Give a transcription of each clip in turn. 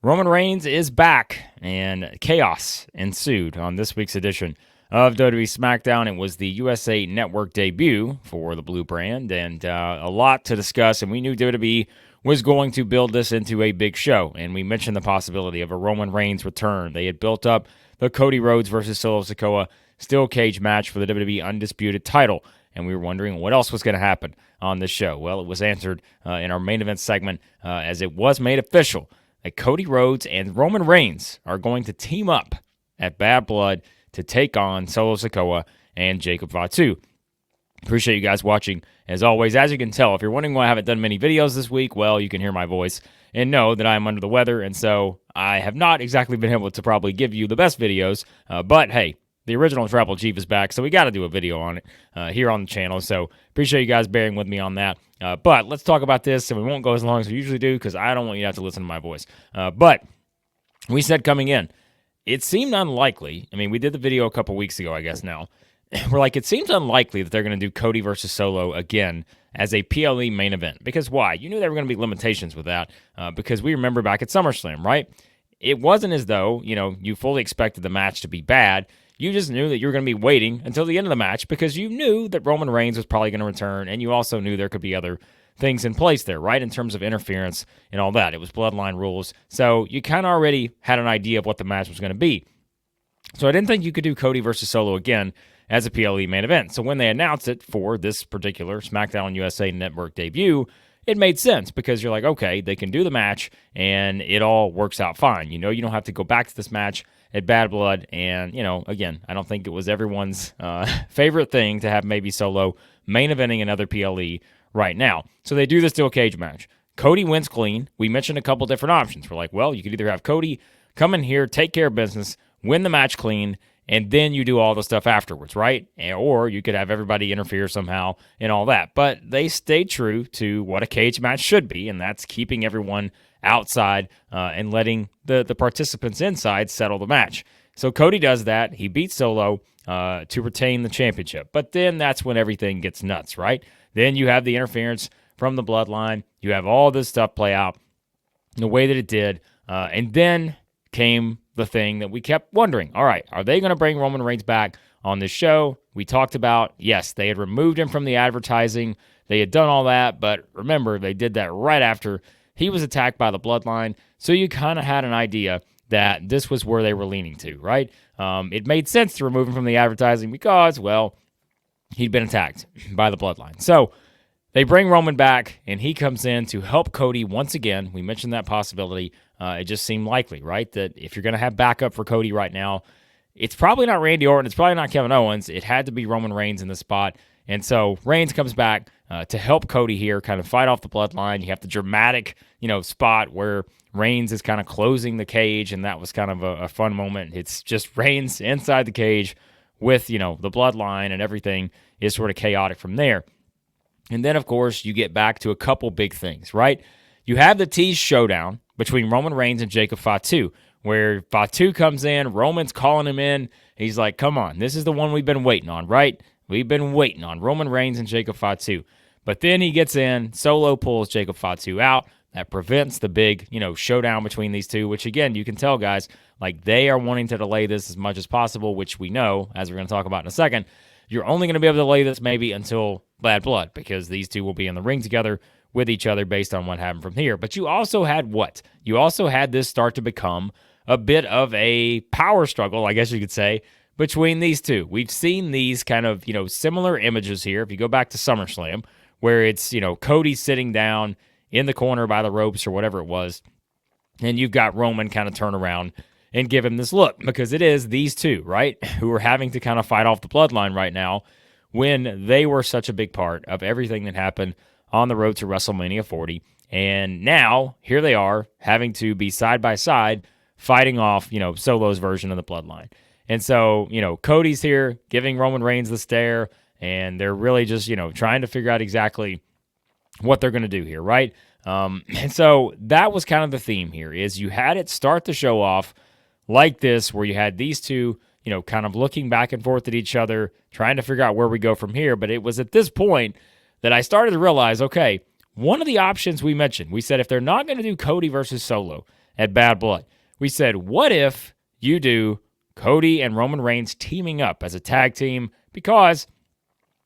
Roman Reigns is back, and chaos ensued on this week's edition of WWE SmackDown. It was the USA Network debut for the Blue brand, and a lot to discuss, and we knew WWE was going to build this into a big show, and we mentioned the possibility of a Roman Reigns return. They had built up the Cody Rhodes versus Solo Sikoa steel cage match for the WWE Undisputed title, and we were wondering what else was going to happen on this show. Well, it was answered in our main event segment as it was made official that Cody Rhodes and Roman Reigns are going to team up at Bad Blood to take on Solo Sikoa and Jacob Fatu. Appreciate you guys watching. As always, as you can tell, if you're wondering why I haven't done many videos this week, well, you can hear my voice and know that I'm under the weather, and so I have not exactly been able to probably give you the best videos, but hey, the original Tribal Chief is back, so we got to do a video on it here on the channel, so appreciate you guys bearing with me on that. But let's talk about this, and we won't go as long as we usually do because I don't want you to have to listen to my voice. But we said coming in, it seemed unlikely. I mean, we did the video a couple weeks ago, I guess now. We're like, it seems unlikely that they're going to do Cody versus Solo again as a PLE main event. Because why? You knew there were going to be limitations with that because we remember back at SummerSlam, right? It wasn't as though, you fully expected the match to be bad. You just knew that you were going to be waiting until the end of the match because you knew that Roman Reigns was probably going to return, and you also knew there could be other things in place there, right, in terms of interference and all that. It was Bloodline rules, so you kind of already had an idea of what the match was going to be. So I didn't think you could do Cody versus Solo again as a PLE main event. So when they announced it for this particular SmackDown USA Network debut, it made sense because you're like, okay, they can do the match, and it all works out fine. You don't have to go back to this match at Bad Blood, and, again, I don't think it was everyone's favorite thing to have maybe Solo main eventing another PLE right now. So they do the steel cage match. Cody wins clean. We mentioned a couple different options. We're like, well, you could either have Cody come in here, take care of business, win the match clean, and then you do all the stuff afterwards, right? Or you could have everybody interfere somehow and all that. But they stayed true to what a cage match should be, and that's keeping everyone outside and letting the participants inside settle the match. So Cody does that. He beats Solo to retain the championship. But then that's when everything gets nuts, right? Then you have the interference from the Bloodline. You have all this stuff play out in the way that it did. And then came the thing that we kept wondering. All right, are they going to bring Roman Reigns back on this show? We talked about, yes, they had removed him from the advertising. They had done all that. But remember, they did that right after he was attacked by the Bloodline, so you kind of had an idea that this was where they were leaning to, right? It made sense to remove him from the advertising because, well, he'd been attacked by the Bloodline. So they bring Roman back, and he comes in to help Cody once again. We mentioned that possibility. It just seemed likely, right, that if you're going to have backup for Cody right now, it's probably not Randy Orton. It's probably not Kevin Owens. It had to be Roman Reigns in the spot. And so Reigns comes back to help Cody here, kind of fight off the Bloodline. You have the dramatic, spot where Reigns is kind of closing the cage, and that was kind of a fun moment. It's just Reigns inside the cage with, the Bloodline, and everything is sort of chaotic from there. And then, of course, you get back to a couple big things, right? You have the tease showdown between Roman Reigns and Jacob Fatu, where Fatu comes in, Roman's calling him in. He's like, come on, this is the one we've been waiting on, right? We've been waiting on Roman Reigns and Jacob Fatu. But then he gets in, Solo pulls Jacob Fatu out. That prevents the big, showdown between these two, which, again, you can tell, guys, like they are wanting to delay this as much as possible, which we know, as we're going to talk about in a second. You're only going to be able to delay this maybe until Bad Blood because these two will be in the ring together with each other based on what happened from here. But you also had what? You also had this start to become a bit of a power struggle, I guess you could say, between these two. We've seen these kind of, similar images here. If you go back to SummerSlam, where it's, Cody sitting down in the corner by the ropes or whatever it was, and you've got Roman kind of turn around and give him this look, because it is these two, right, who are having to kind of fight off the Bloodline right now when they were such a big part of everything that happened on the road to WrestleMania 40. And now, here they are, having to be side by side, fighting off, Solo's version of the Bloodline. And so, Cody's here giving Roman Reigns the stare, and they're really just, trying to figure out exactly what they're going to do here, right? And so that was kind of the theme here, is you had it start the show off like this, where you had these two, kind of looking back and forth at each other, trying to figure out where we go from here. But it was at this point that I started to realize, okay, one of the options we mentioned, we said if they're not going to do Cody versus Solo at Bad Blood. We said, what if you do Cody and Roman Reigns teaming up as a tag team? Because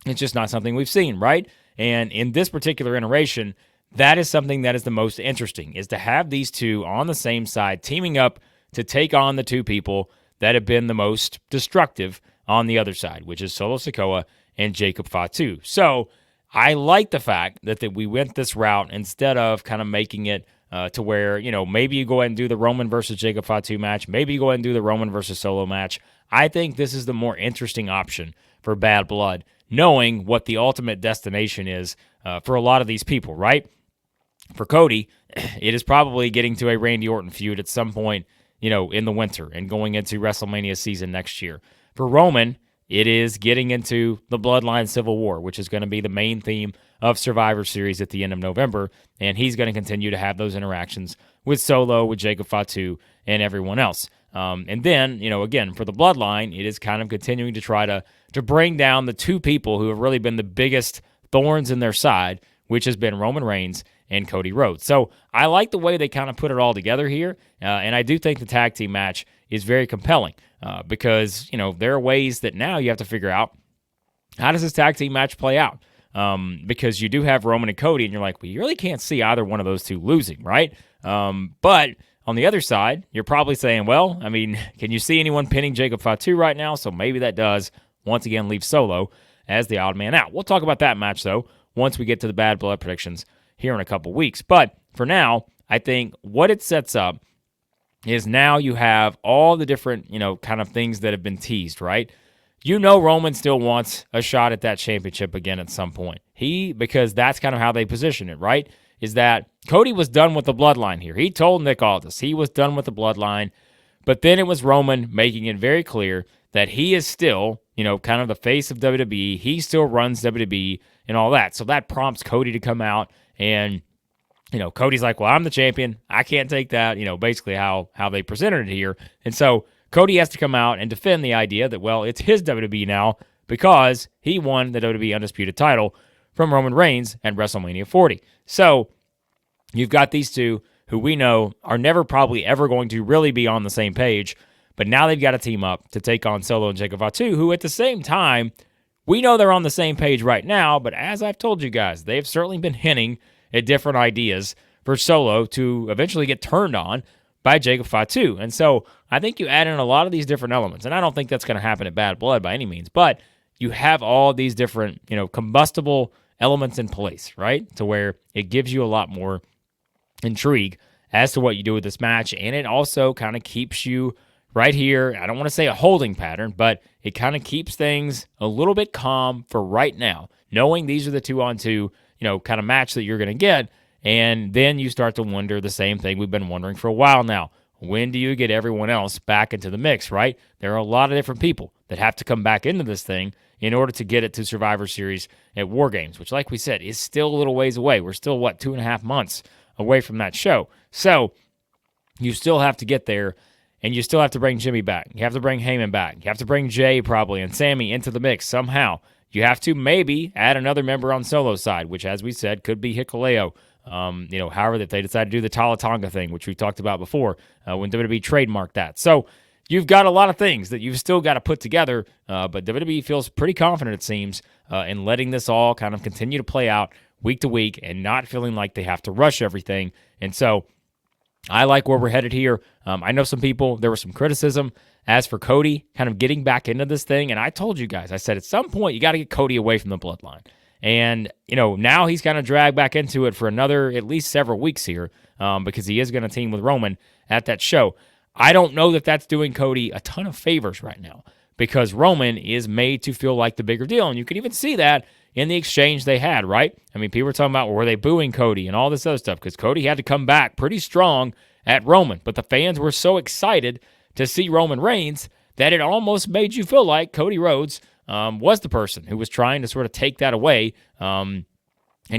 it's just not something we've seen, right? And in this particular iteration, that is something that is the most interesting, is to have these two on the same side teaming up to take on the two people that have been the most destructive on the other side, which is Solo Sikoa and Jacob Fatu. So I like the fact that we went this route instead of kind of making it to where, maybe you go ahead and do the Roman versus Jacob Fatu match. Maybe you go ahead and do the Roman versus Solo match. I think this is the more interesting option for Bad Blood, knowing what the ultimate destination is for a lot of these people, right? For Cody, it is probably getting to a Randy Orton feud at some point, in the winter and going into WrestleMania season next year. For Roman, it is getting into the Bloodline Civil War, which is going to be the main theme of Survivor Series at the end of November, and he's going to continue to have those interactions with Solo, with Jacob Fatu, and everyone else. And then, again, for the Bloodline, it is kind of continuing to try to bring down the two people who have really been the biggest thorns in their side, which has been Roman Reigns and Cody Rhodes. So I like the way they kind of put it all together here, and I do think the tag team match is very compelling because, there are ways that now you have to figure out, how does this tag team match play out? Because you do have Roman and Cody, and you're like, well, you really can't see either one of those two losing, right? But on the other side, you're probably saying, well, can you see anyone pinning Jacob Fatu right now? So maybe that does, once again, leave Solo as the odd man out. We'll talk about that match, though, once we get to the Bad Blood predictions here in a couple weeks. But for now, I think what it sets up is now you have all the different, kind of things that have been teased, right? Roman still wants a shot at that championship again at some point. Because that's kind of how they position it, right? Is that Cody was done with the Bloodline here. He told Nick Aldis he was done with the Bloodline, but then it was Roman making it very clear that he is still, kind of the face of WWE. He still runs WWE and all that. So that prompts Cody to come out and, Cody's like, well, I'm the champion. I can't take that, basically how they presented it here. And so Cody has to come out and defend the idea that, well, it's his WWE now because he won the WWE Undisputed title from Roman Reigns at WrestleMania 40. So you've got these two who we know are never probably ever going to really be on the same page, but now they've got to team up to take on Solo and Jacob Fatu, who at the same time, we know they're on the same page right now, but as I've told you guys, they've certainly been hinting at different ideas for Solo to eventually get turned on by Jacob Fatu. And so I think you add in a lot of these different elements, and I don't think that's going to happen at Bad Blood by any means, but you have all these different, combustible elements in place, right? To where it gives you a lot more intrigue as to what you do with this match, and it also kind of keeps you right here. I don't want to say a holding pattern, but it kind of keeps things a little bit calm for right now, knowing these are the 2-on-2, kind of match that you're going to get. And then you start to wonder the same thing we've been wondering for a while now. When do you get everyone else back into the mix, right? There are a lot of different people that have to come back into this thing in order to get it to Survivor Series at War Games, which, like we said, is still a little ways away. We're still, 2.5 months away from that show. So you still have to get there, and you still have to bring Jimmy back. You have to bring Heyman back. You have to bring Jay probably and Sammy into the mix somehow. You have to maybe add another member on Solo's side, which, as we said, could be Hikuleo. However, that they decide to do the Talatonga thing, which we talked about before when WWE trademarked that. So you've got a lot of things that you've still got to put together, but WWE feels pretty confident, it seems, in letting this all kind of continue to play out week to week and not feeling like they have to rush everything. And so I like where we're headed here. I know some people, there was some criticism as for Cody kind of getting back into this thing, and I told you guys, I said at some point you got to get Cody away from the Bloodline. And, now he's kind of dragged back into it for another at least several weeks here because he is going to team with Roman at that show. I don't know that that's doing Cody a ton of favors right now because Roman is made to feel like the bigger deal. And you can even see that in the exchange they had, right? People were talking about, were they booing Cody and all this other stuff because Cody had to come back pretty strong at Roman. But the fans were so excited to see Roman Reigns that it almost made you feel like Cody Rhodes was the person who was trying to sort of take that away and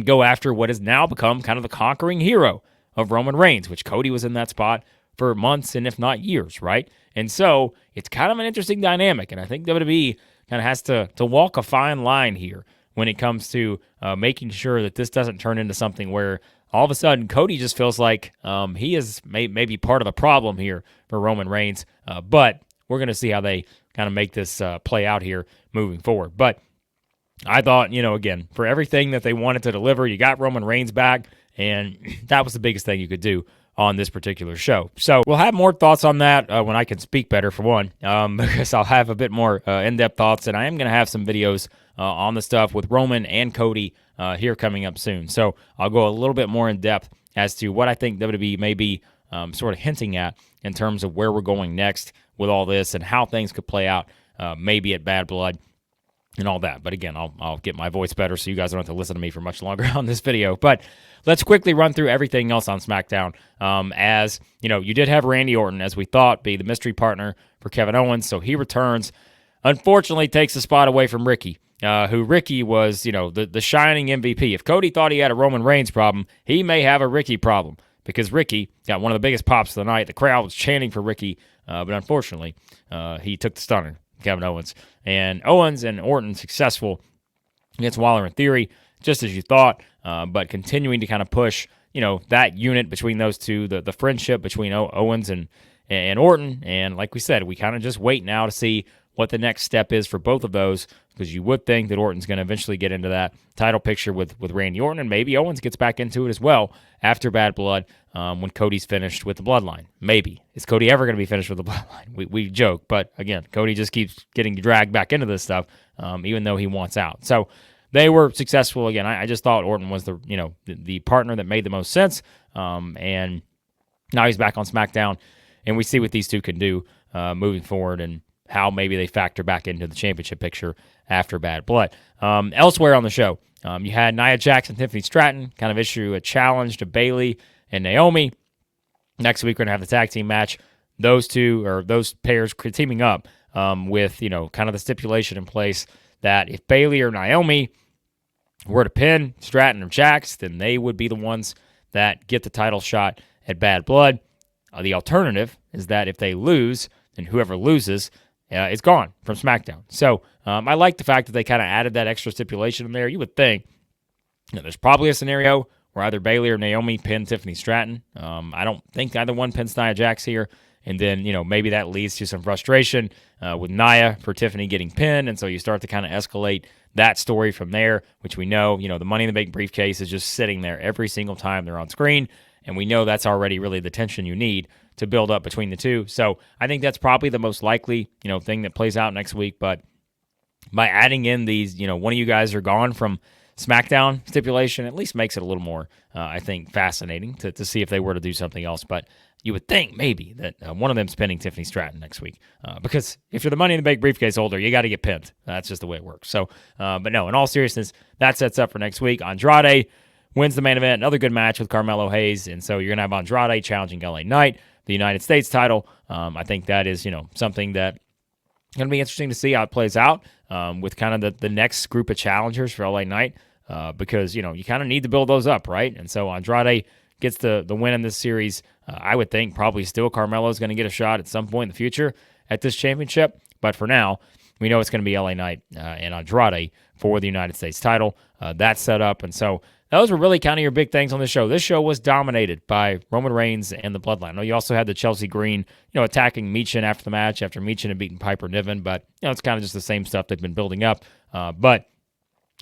go after what has now become kind of the conquering hero of Roman Reigns, which Cody was in that spot for months and if not years, right? And so it's kind of an interesting dynamic, and I think WWE kind of has to walk a fine line here when it comes to making sure that this doesn't turn into something where all of a sudden Cody just feels like he is maybe part of the problem here for Roman Reigns. But we're going to see how they kind of make this play out here moving forward. But I thought, again, for everything that they wanted to deliver, you got Roman Reigns back, and that was the biggest thing you could do on this particular show. So we'll have more thoughts on that when I can speak better, for one, because I'll have a bit more in-depth thoughts, and I am going to have some videos on the stuff with Roman and Cody here coming up soon. So I'll go a little bit more in-depth as to what I think WWE may be sort of hinting at in terms of where we're going next with all this and how things could play out maybe at Bad Blood and all that. But again, I'll get my voice better so you guys don't have to listen to me for much longer on this video. But let's quickly run through everything else on SmackDown. As you did have Randy Orton, as we thought, be the mystery partner for Kevin Owens. So he returns. Unfortunately, takes the spot away from Ricky, who Ricky was, the shining MVP. If Cody thought he had a Roman Reigns problem, he may have a Ricky problem, because Ricky got one of the biggest pops of the night. The crowd was chanting for Ricky, but unfortunately, he took the stunner, Kevin Owens. And Owens and Orton successful against Waller and Theory, just as you thought, but continuing to kind of push, that unit between those two, the friendship between Owens and Orton. And like we said, we kind of just wait now to see what the next step is for both of those, because you would think that Orton's going to eventually get into that title picture with Randy Orton, and maybe Owens gets back into it as well after Bad Blood when Cody's finished with the Bloodline. Maybe. Is Cody ever going to be finished with the Bloodline? We joke, but again, Cody just keeps getting dragged back into this stuff, even though he wants out. So they were successful. Again, I just thought Orton was the partner that made the most sense, and now he's back on SmackDown, and we see what these two can do moving forward, and how maybe they factor back into the championship picture after Bad Blood. Elsewhere on the show, you had Nia Jax and Tiffany Stratton kind of issue a challenge to Bayley and Naomi. Next week, we're going to have the tag team match. Those two, or those pairs, teaming up with, kind of the stipulation in place that if Bayley or Naomi were to pin Stratton or Jax, then they would be the ones that get the title shot at Bad Blood. The alternative is that if they lose, then whoever loses is gone from SmackDown. So I like the fact that they kind of added that extra stipulation in there. You would think there's probably a scenario where either Bayley or Naomi pin Tiffany Stratton. I don't think either one pins Nia Jax here. And then, maybe that leads to some frustration with Nia for Tiffany getting pinned. And so you start to kind of escalate that story from there, which we know, the Money in the Bank briefcase is just sitting there every single time they're on screen. And we know that's already really the tension you need to build up between the two. So I think that's probably the most likely, thing that plays out next week. But by adding in these, one of you guys are gone from SmackDown stipulation, at least makes it a little more, I think, fascinating to see if they were to do something else. But you would think maybe that one of them's pinning Tiffany Stratton next week. Because if you're the Money in the Bank briefcase holder, you got to get pinned. That's just the way it works. So, but no, in all seriousness, that sets up for next week. Andrade wins the main event. Another good match with Carmelo Hayes. And so you're going to have Andrade challenging LA Knight, the United States title. I think that is, something that going to be interesting to see how it plays out with kind of the next group of challengers for LA Knight because, you kind of need to build those up, right? And so Andrade gets the win in this series. I would think probably still Carmelo is going to get a shot at some point in the future at this championship. But for now, we know it's going to be LA Knight and Andrade for the United States title. That's set up. And so those were really kind of your big things on the show. This show was dominated by Roman Reigns and the Bloodline. I know you also had the Chelsea Green, attacking Michin after the match, after Michin had beaten Piper Niven, but, it's kind of just the same stuff they've been building up. But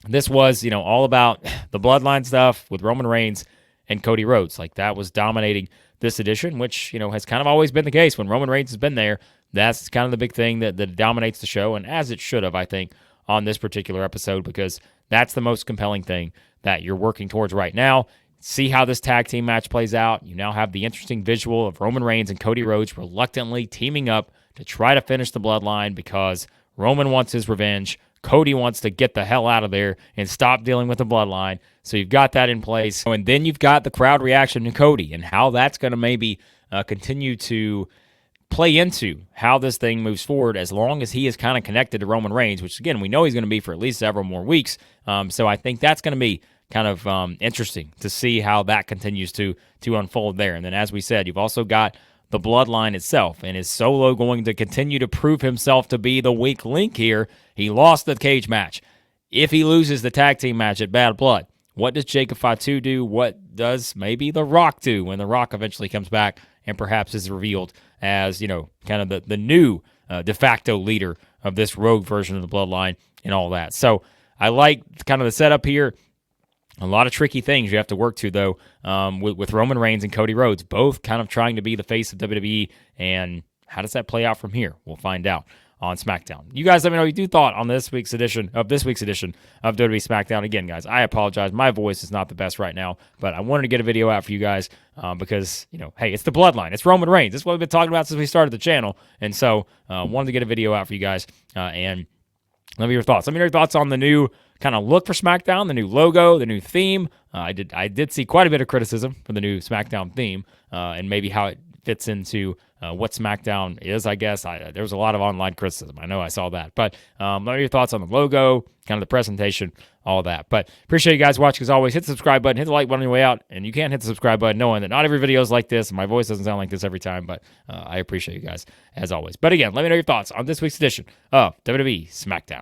this was, all about the Bloodline stuff with Roman Reigns and Cody Rhodes. Like, that was dominating this edition, which, has kind of always been the case. When Roman Reigns has been there, that's kind of the big thing that dominates the show, and as it should have, I think, on this particular episode, because that's the most compelling thing that you're working towards right now. See how this tag team match plays out. You now have the interesting visual of Roman Reigns and Cody Rhodes reluctantly teaming up to try to finish the Bloodline because Roman wants his revenge. Cody wants to get the hell out of there and stop dealing with the Bloodline. So you've got that in place. And then you've got the crowd reaction to Cody and how that's going to maybe continue to play into how this thing moves forward as long as he is kind of connected to Roman Reigns, which, again, we know he's going to be for at least several more weeks. So I think that's going to be kind of interesting to see how that continues to unfold there. And then, as we said, you've also got the Bloodline itself, and is Solo going to continue to prove himself to be the weak link here? He lost the cage match. If he loses the tag team match at Bad Blood, what does Jacob Fatu do? What does maybe The Rock do when The Rock eventually comes back and perhaps is revealed as, kind of the new de facto leader of this rogue version of the Bloodline and all that. So I like kind of the setup here. A lot of tricky things you have to work to, though, with Roman Reigns and Cody Rhodes, both kind of trying to be the face of WWE. And how does that play out from here? We'll find out on SmackDown. You guys let me know what you thought on this week's edition of WWE SmackDown. Again, guys, I apologize. My voice is not the best right now, but I wanted to get a video out for you guys because, hey, it's the Bloodline. It's Roman Reigns. It's what we've been talking about since we started the channel. And so wanted to get a video out for you guys. And let me know your thoughts. Let me know your thoughts on the new kind of look for SmackDown, the new logo, the new theme. I did see quite a bit of criticism for the new SmackDown theme and maybe how it fits into what SmackDown is, I guess. There was a lot of online criticism. I know I saw that. But let me know your thoughts on the logo, kind of the presentation, all that. But appreciate you guys watching as always. Hit the subscribe button, hit the like button on your way out. And you can hit the subscribe button knowing that not every video is like this. And my voice doesn't sound like this every time. But I appreciate you guys as always. But again, let me know your thoughts on this week's edition of WWE SmackDown.